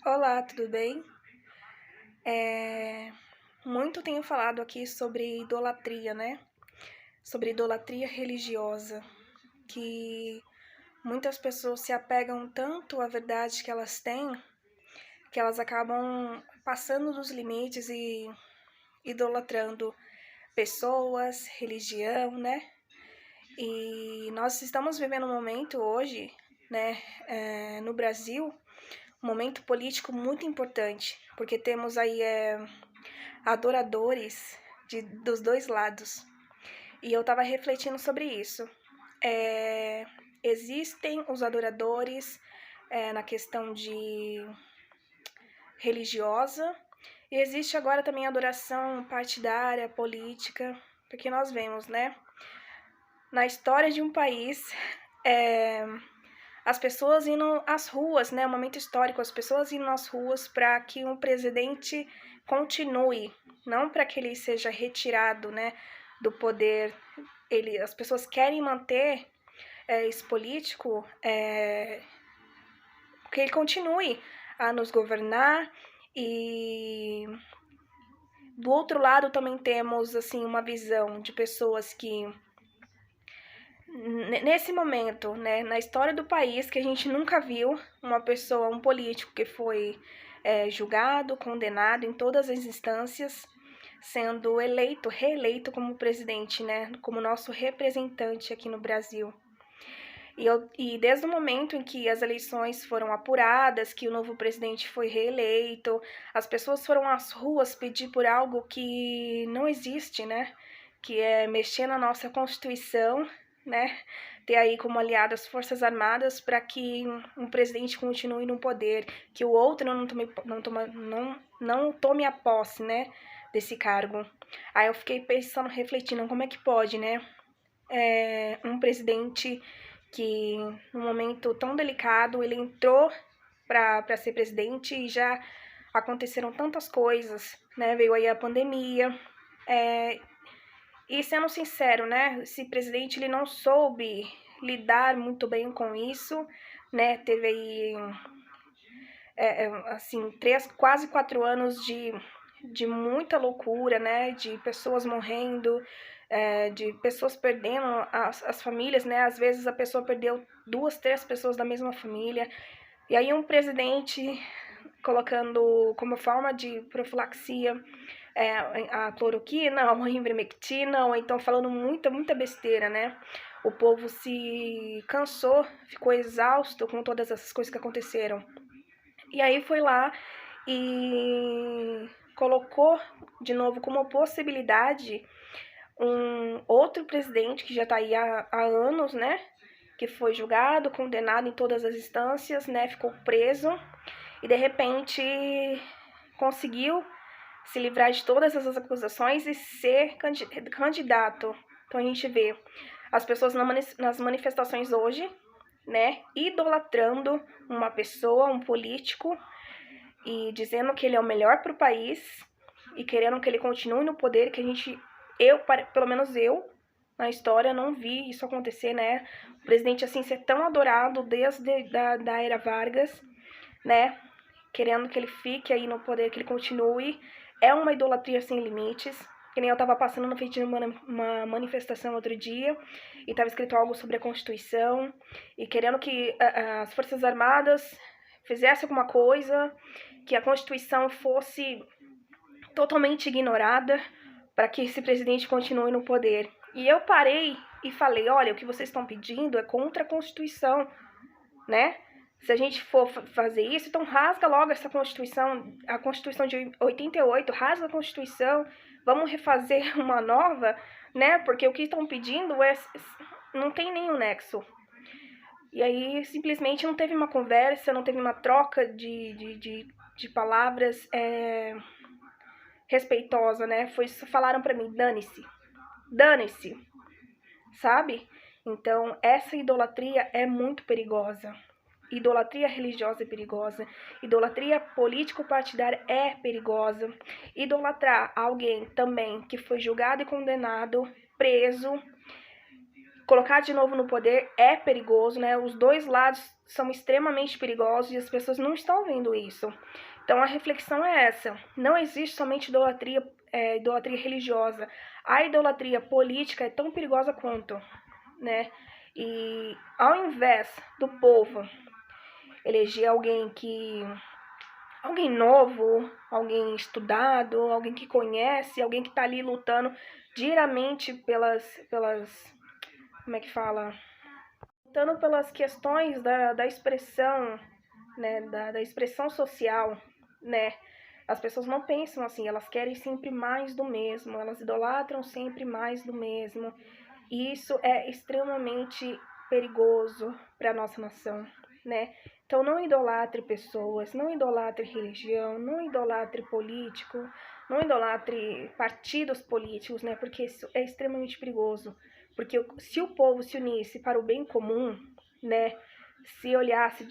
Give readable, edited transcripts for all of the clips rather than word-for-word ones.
Olá, tudo bem? É, Muito tenho falado aqui sobre idolatria, né? Sobre idolatria religiosa, que muitas pessoas se apegam tanto à verdade que elas têm, que elas acabam passando dos limites e idolatrando pessoas, religião, né? E nós estamos vivendo um momento hoje, né, no Brasil, um momento político muito importante, porque temos aí adoradores dos dois lados. E eu estava refletindo sobre isso. É, Existem os adoradores na questão de religiosa, e existe agora também a adoração partidária, política, porque nós vemos, né, na história de um país, é, as pessoas indo às ruas, né, um momento histórico, as pessoas indo às ruas para que um presidente continue, não para que ele seja retirado, né, do poder. As pessoas querem manter esse político, que ele continue a nos governar. E do outro lado também temos assim uma visão de pessoas que nesse momento, né, na história do país, que a gente nunca viu uma pessoa, um político que foi julgado, condenado em todas as instâncias, sendo eleito, reeleito como presidente, né, como nosso representante aqui no Brasil. E desde o momento em que as eleições foram apuradas, que o novo presidente foi reeleito, as pessoas foram às ruas pedir por algo que não existe, né? Que é mexer na nossa Constituição, né? Ter aí como aliado as Forças Armadas para que um presidente continue no poder, que o outro não tome a posse, né? Desse cargo. Aí eu fiquei pensando, refletindo, como é que pode, né? Um presidente que, num momento tão delicado, ele entrou para ser presidente e já aconteceram tantas coisas, né? Veio aí a pandemia. E sendo sincero, né? Esse presidente ele não soube lidar muito bem com isso, né? Teve aí assim, quase 4 anos de muita loucura, né? De pessoas morrendo, de pessoas perdendo as famílias, né? Às vezes a pessoa perdeu 2, 3 pessoas da mesma família. E aí um presidente colocando como forma de profilaxia a cloroquina, ou a ivermectina, ou então falando muita besteira, né? O povo se cansou, ficou exausto com todas essas coisas que aconteceram. E aí foi lá e colocou de novo como possibilidade um outro presidente que já está aí há anos, né? Que foi julgado, condenado em todas as instâncias, né? Ficou preso e de repente conseguiu se livrar de todas essas acusações e ser candidato. Então a gente vê as pessoas nas manifestações hoje, né, idolatrando uma pessoa, um político, e dizendo que ele é o melhor para o país e querendo que ele continue no poder, que pelo menos eu, na história, não vi isso acontecer, né? O presidente, assim, ser tão adorado desde da era Vargas, né? Querendo que ele fique aí no poder, que ele continue. É uma idolatria sem limites. Que nem eu tava passando no feed de uma manifestação outro dia e tava escrito algo sobre a Constituição e querendo que as Forças Armadas fizessem alguma coisa, que a Constituição fosse totalmente ignorada para que esse presidente continue no poder. E eu parei e falei, olha, o que vocês estão pedindo é contra a Constituição, né? Se a gente for fazer isso, então rasga logo essa Constituição, a Constituição de 88, rasga a Constituição, vamos refazer uma nova, né? Porque o que estão pedindo não tem nenhum nexo. E aí, simplesmente, não teve uma conversa, não teve uma troca de palavras respeitosa, né? Falaram pra mim, dane-se, sabe? Então, essa idolatria é muito perigosa. Idolatria religiosa é perigosa. Idolatria político-partidária é perigosa. Idolatrar alguém também que foi julgado e condenado, preso, colocar de novo no poder é perigoso, né? Os dois lados são extremamente perigosos e as pessoas não estão vendo isso. Então a reflexão é essa: não existe somente idolatria religiosa. A idolatria política é tão perigosa quanto, né? E ao invés do povo eleger alguém novo, alguém estudado, alguém que conhece, alguém que está ali lutando diariamente como é que fala? Lutando pelas questões da expressão, né, da expressão social, né? As pessoas não pensam assim, elas querem sempre mais do mesmo, elas idolatram sempre mais do mesmo. E isso é extremamente perigoso para a nossa nação, né? Então não idolatre pessoas, não idolatre religião, não idolatre político, não idolatre partidos políticos, né? Porque isso é extremamente perigoso. Porque se o povo se unisse para o bem comum, né? Se olhasse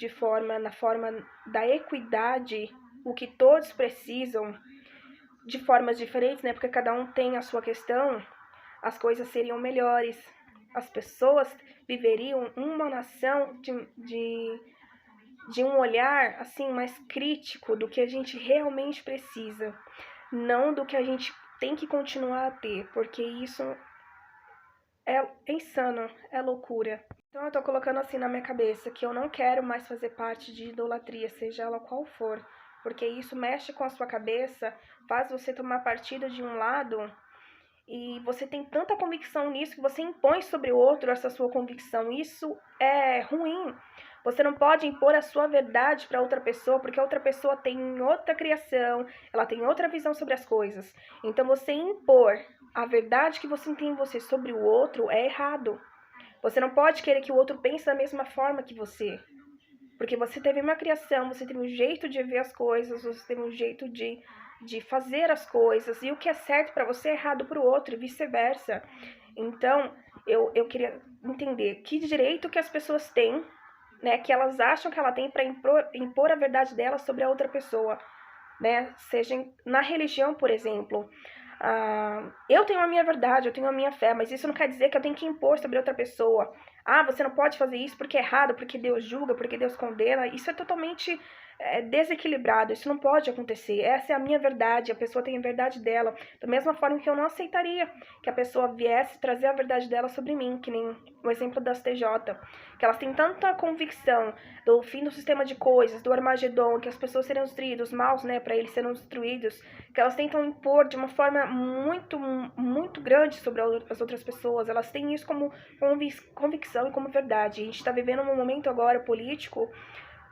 na forma da equidade, o que todos precisam, de formas diferentes, né? Porque cada um tem a sua questão, as coisas seriam melhores. As pessoas viveriam uma nação de um olhar assim mais crítico do que a gente realmente precisa, não do que a gente tem que continuar a ter, porque isso é insano, é loucura. Então eu tô colocando assim na minha cabeça que eu não quero mais fazer parte de idolatria, seja ela qual for, porque isso mexe com a sua cabeça, faz você tomar partido de um lado e você tem tanta convicção nisso que você impõe sobre o outro essa sua convicção. Isso é ruim. Você não pode impor a sua verdade para outra pessoa, porque a outra pessoa tem outra criação, ela tem outra visão sobre as coisas. Então você impor a verdade que você tem em você sobre o outro é errado. Você não pode querer que o outro pense da mesma forma que você. Porque você teve uma criação, você teve um jeito de ver as coisas, você teve um jeito de fazer as coisas. E o que é certo para você é errado para o outro e vice-versa. Então, eu queria entender que direito que as pessoas têm, né, que elas acham que ela tem para impor a verdade dela sobre a outra pessoa, né? Seja na religião, por exemplo. Eu tenho a minha verdade, eu tenho a minha fé, mas isso não quer dizer que eu tenho que impor sobre outra pessoa. Você não pode fazer isso porque é errado, porque Deus julga, porque Deus condena. Isso é totalmente desequilibrado, isso não pode acontecer. Essa é a minha verdade, a pessoa tem a verdade dela. Da mesma forma que eu não aceitaria que a pessoa viesse trazer a verdade dela sobre mim, que nem o exemplo das TJ, que elas têm tanta convicção do fim do sistema de coisas, do Armagedon, que as pessoas serão destruídas, os maus, né, para eles serão destruídos, que elas tentam impor de uma forma muito, muito grande sobre as outras pessoas. Elas têm isso como convicção e como verdade. A gente está vivendo um momento agora político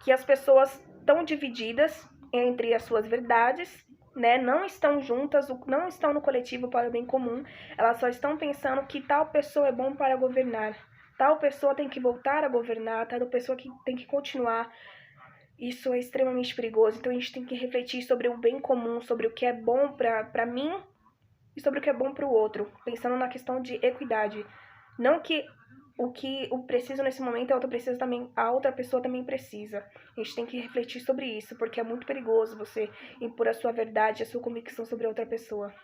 que as pessoas estão divididas entre as suas verdades, né? Não estão juntas, não estão no coletivo para o bem comum. Elas só estão pensando que tal pessoa é bom para governar, tal pessoa tem que voltar a governar, tal pessoa que tem que continuar. Isso é extremamente perigoso. Então a gente tem que refletir sobre o bem comum, sobre o que é bom para mim e sobre o que é bom para o outro, pensando na questão de equidade. Não que o preciso nesse momento a outra pessoa também precisa. A gente tem que refletir sobre isso, porque é muito perigoso você impor a sua verdade, a sua convicção sobre a outra pessoa.